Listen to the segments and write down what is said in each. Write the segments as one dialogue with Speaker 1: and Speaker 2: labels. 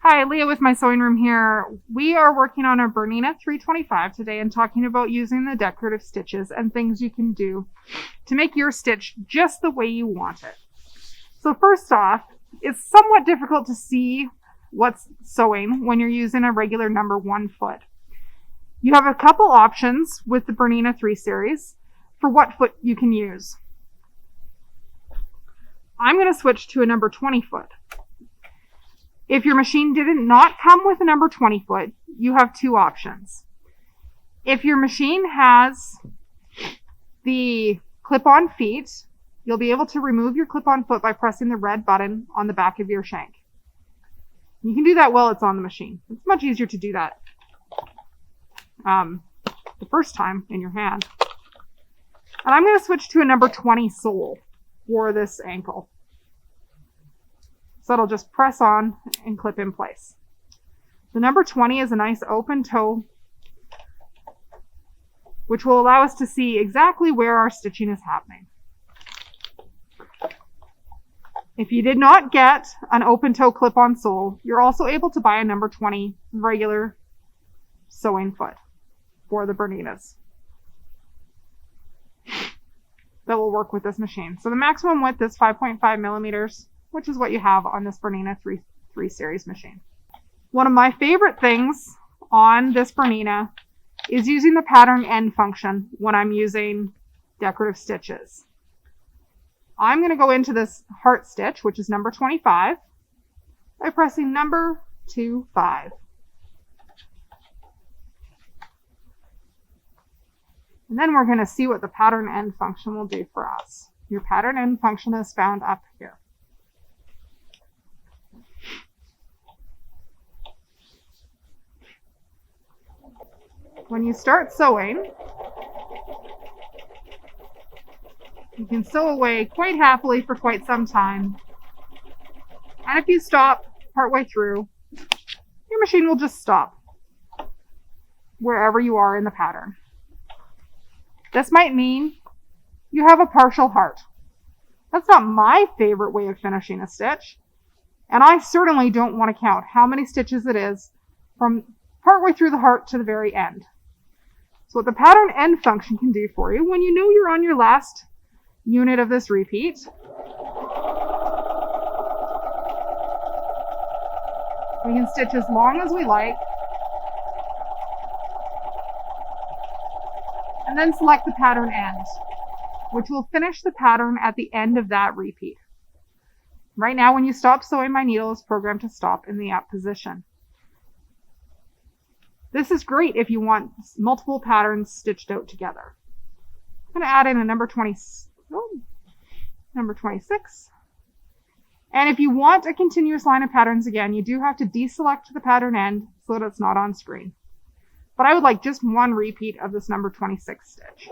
Speaker 1: Hi, Leah with my sewing room here. We are working on a Bernina 325 today and talking about using the decorative stitches and things you can do to make your stitch just the way you want it. So first off, it's somewhat difficult to see what's sewing when you're using a regular number 1 foot. You have a couple options with the Bernina 3 series for what foot you can use. I'm going to switch to a number 20 foot. If your machine did not come with a number 20 foot, you have two options. If your machine has the clip-on feet, you'll be able to remove your clip-on foot by pressing the red button on the back of your shank. You can do that while it's on the machine. It's much easier to do that the first time in your hand. And I'm going to switch to a number 20 sole for this ankle. So it'll just press on and clip in place. The number 20 is a nice open toe, which will allow us to see exactly where our stitching is happening. If you did not get an open toe clip-on sole, you're also able to buy a number 20 regular sewing foot for the Berninas that will work with this machine. So the maximum width is 5.5 millimeters, which is what you have on this Bernina 3 series machine. One of my favorite things on this Bernina is using the pattern end function when I'm using decorative stitches. I'm going to go into this heart stitch, which is number 25, by pressing number 25. And then we're going to see what the pattern end function will do for us. Your pattern end function is found up here. When you start sewing, you can sew away quite happily for quite some time. And if you stop partway through, your machine will just stop wherever you are in the pattern. This might mean you have a partial heart. That's not my favorite way of finishing a stitch. And I certainly don't want to count how many stitches it is from partway through the heart to the very end. So what the pattern end function can do for you, when you know you're on your last unit of this repeat, we can stitch as long as we like, and then select the pattern end, which will finish the pattern at the end of that repeat. Right now, when you stop sewing, my needle is programmed to stop in the up position. This is great if you want multiple patterns stitched out together. I'm going to add in a number 26. And if you want a continuous line of patterns again, you do have to deselect the pattern end so that it's not on screen. But I would like just one repeat of this number 26 stitch.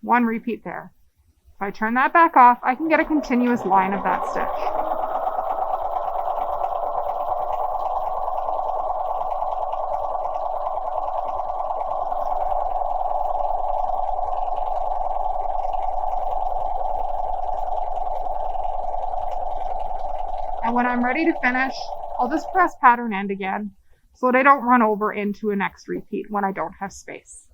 Speaker 1: One repeat there. If I turn that back off, I can get a continuous line of that stitch. And when I'm ready to finish, I'll just press pattern end again so that I don't run over into a next repeat when I don't have space.